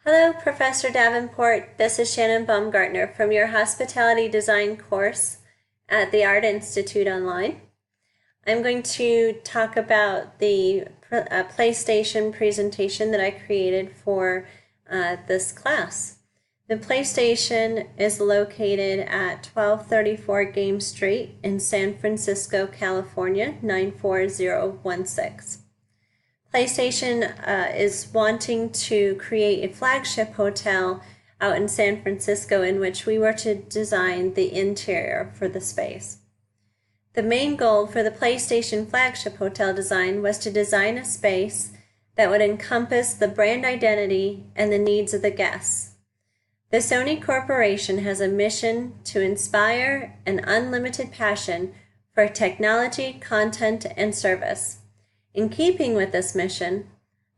Hello, Professor Davenport. This is Shannon Baumgartner from your Hospitality Design course at the Art Institute Online. I'm going to talk about the PlayStation presentation that I created for this class. The PlayStation is located at 1234 Game Street in San Francisco, California, 94016. PlayStation is wanting to create a flagship hotel out in San Francisco in which we were to design the interior for the space. The main goal for the PlayStation flagship hotel design was to design a space that would encompass the brand identity and the needs of the guests. The Sony Corporation has a mission to inspire an unlimited passion for technology, content, and service. In keeping with this mission,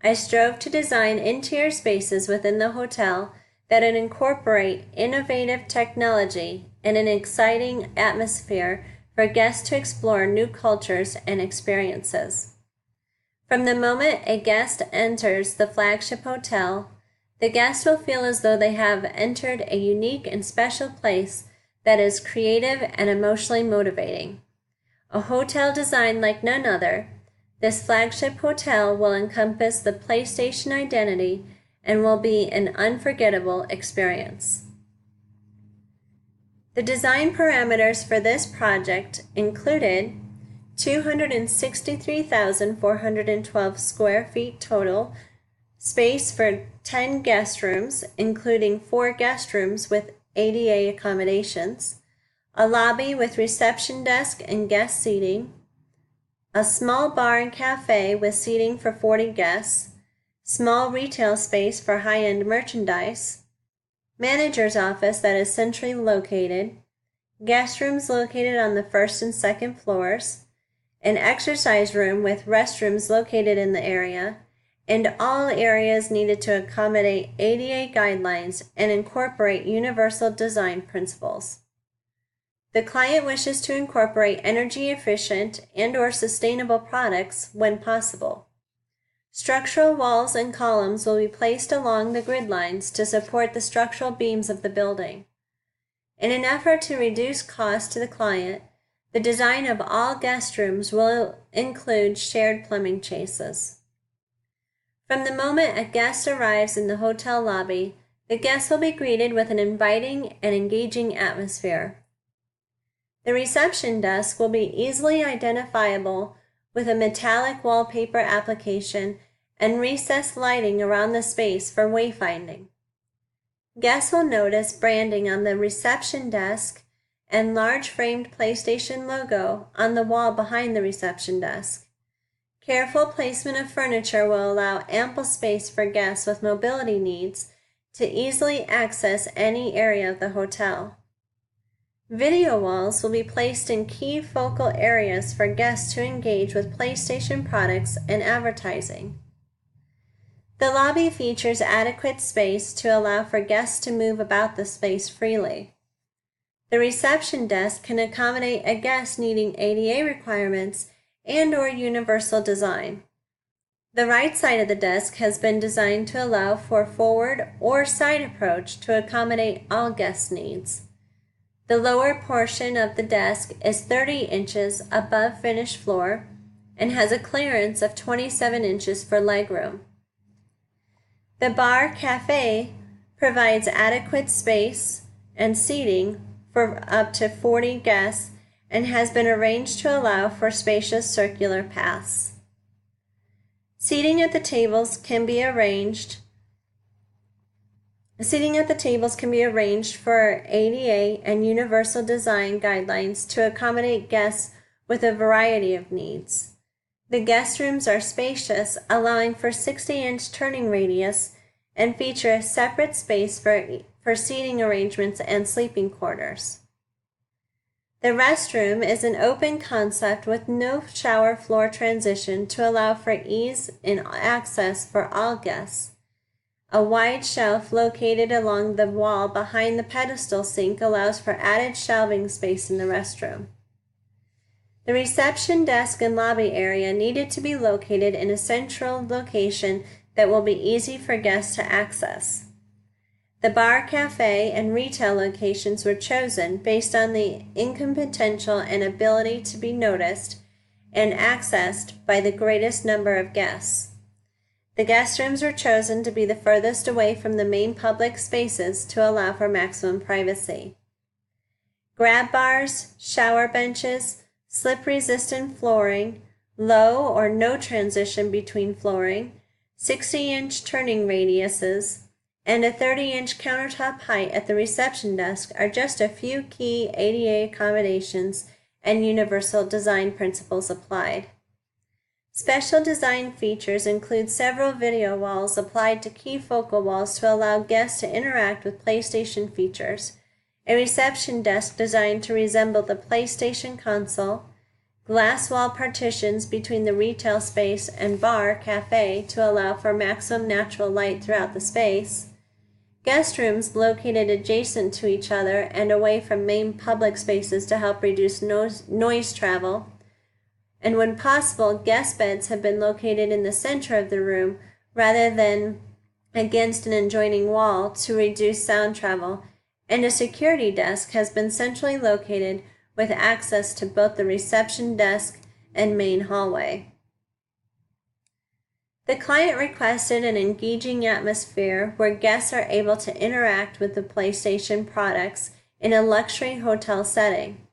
I strove to design interior spaces within the hotel that would incorporate innovative technology and an exciting atmosphere for guests to explore new cultures and experiences. From the moment a guest enters the flagship hotel, the guest will feel as though they have entered a unique and special place that is creative and emotionally motivating. A hotel designed like none other, this flagship hotel will encompass the PlayStation identity and will be an unforgettable experience. The design parameters for this project included 263,412 square feet total, space for 10 guest rooms, including 4 guest rooms with ADA accommodations, a lobby with reception desk and guest seating, a small bar and cafe with seating for 40 guests, small retail space for high-end merchandise, manager's office that is centrally located, guest rooms located on the first and second floors, an exercise room with restrooms located in the area, and all areas needed to accommodate ADA guidelines and incorporate universal design principles. The client wishes to incorporate energy-efficient and/or sustainable products when possible. Structural walls and columns will be placed along the grid lines to support the structural beams of the building. In an effort to reduce cost to the client, the design of all guest rooms will include shared plumbing chases. From the moment a guest arrives in the hotel lobby, the guest will be greeted with an inviting and engaging atmosphere. The reception desk will be easily identifiable with a metallic wallpaper application and recessed lighting around the space for wayfinding. Guests will notice branding on the reception desk and large framed PlayStation logo on the wall behind the reception desk. Careful placement of furniture will allow ample space for guests with mobility needs to easily access any area of the hotel. Video walls will be placed in key focal areas for guests to engage with PlayStation products and advertising. The lobby features adequate space to allow for guests to move about the space freely. The reception desk can accommodate a guest needing ADA requirements and/or universal design. The right side of the desk has been designed to allow for forward or side approach to accommodate all guest needs. The lower portion of the desk is 30 inches above finished floor and has a clearance of 27 inches for legroom. The bar cafe provides adequate space and seating for up to 40 guests and has been arranged to allow for spacious circular paths. Seating at the tables can be arranged for ADA and universal design guidelines to accommodate guests with a variety of needs. The guest rooms are spacious, allowing for 60-inch turning radius and feature a separate space for seating arrangements and sleeping quarters. The restroom is an open concept with no shower floor transition to allow for ease in access for all guests. A wide shelf located along the wall behind the pedestal sink allows for added shelving space in the restroom. The reception desk and lobby area needed to be located in a central location that will be easy for guests to access. The bar, cafe, and retail locations were chosen based on the income potential and ability to be noticed and accessed by the greatest number of guests. The guest rooms were chosen to be the furthest away from the main public spaces to allow for maximum privacy. Grab bars, shower benches, slip-resistant flooring, low or no transition between flooring, 60-inch turning radiuses, and a 30-inch countertop height at the reception desk are just a few key ADA accommodations and universal design principles applied. Special design features include several video walls applied to key focal walls to allow guests to interact with PlayStation features, a reception desk designed to resemble the PlayStation console, glass wall partitions between the retail space and bar cafe to allow for maximum natural light throughout the space, guest rooms located adjacent to each other and away from main public spaces to help reduce noise travel, and when possible, guest beds have been located in the center of the room rather than against an adjoining wall to reduce sound travel, and a security desk has been centrally located with access to both the reception desk and main hallway. The client requested an engaging atmosphere where guests are able to interact with the PlayStation products in a luxury hotel setting.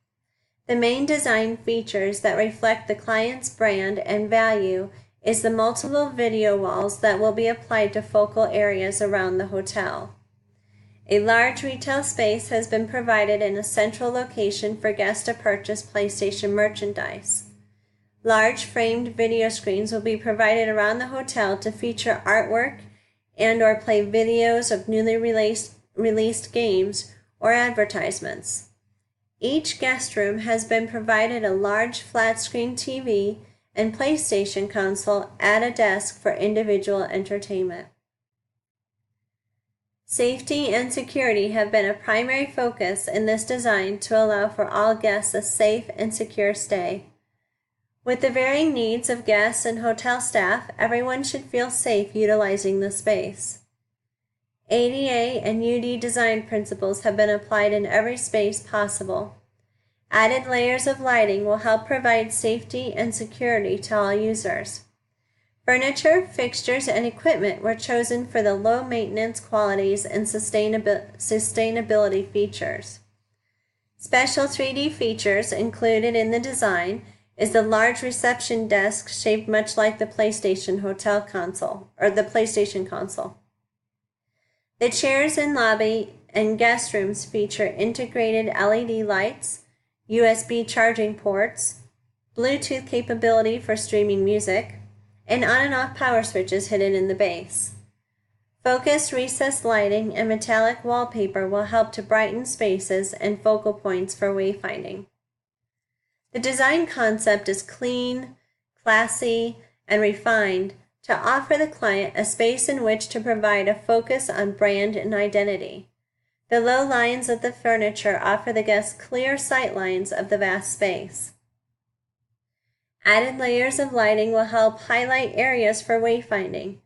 The main design features that reflect the client's brand and value is the multiple video walls that will be applied to focal areas around the hotel. A large retail space has been provided in a central location for guests to purchase PlayStation merchandise. Large framed video screens will be provided around the hotel to feature artwork and/or play videos of newly released games or advertisements. Each guest room has been provided a large flat-screen TV and PlayStation console at a desk for individual entertainment. Safety and security have been a primary focus in this design to allow for all guests a safe and secure stay. With the varying needs of guests and hotel staff, everyone should feel safe utilizing the space. ADA and UD design principles have been applied in every space possible. Added layers of lighting will help provide safety and security to all users. Furniture, fixtures, and equipment were chosen for the low maintenance qualities and sustainability features. Special 3D features included in the design is the large reception desk shaped much like the PlayStation hotel console, or the PlayStation console. The chairs in lobby and guest rooms feature integrated LED lights, USB charging ports, Bluetooth capability for streaming music, and on and off power switches hidden in the base. Focused recessed lighting and metallic wallpaper will help to brighten spaces and focal points for wayfinding. The design concept is clean, classy, and refined to offer the client a space in which to provide a focus on brand and identity. The low lines of the furniture offer the guests clear sight lines of the vast space. Added layers of lighting will help highlight areas for wayfinding.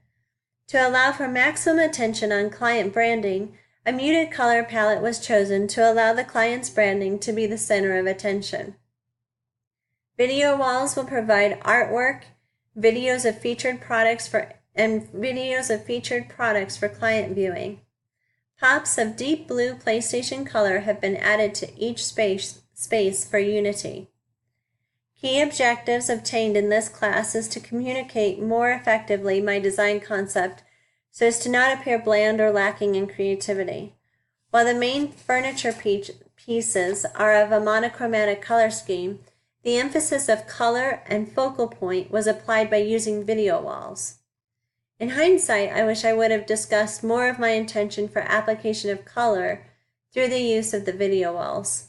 To allow for maximum attention on client branding, a muted color palette was chosen to allow the client's branding to be the center of attention. Video walls will provide artwork, videos of featured products for client viewing. Pops of deep blue PlayStation color have been added to each space for unity. Key objectives obtained in this class is to communicate more effectively my design concept so as to not appear bland or lacking in creativity. While the main furniture pieces are of a monochromatic color scheme, the emphasis of color and focal point was applied by using video walls. In hindsight, I wish I would have discussed more of my intention for application of color through the use of the video walls.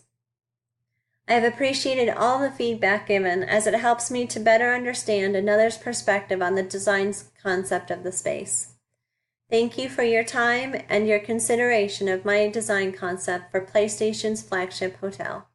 I have appreciated all the feedback given as it helps me to better understand another's perspective on the design concept of the space. Thank you for your time and your consideration of my design concept for PlayStation's flagship hotel.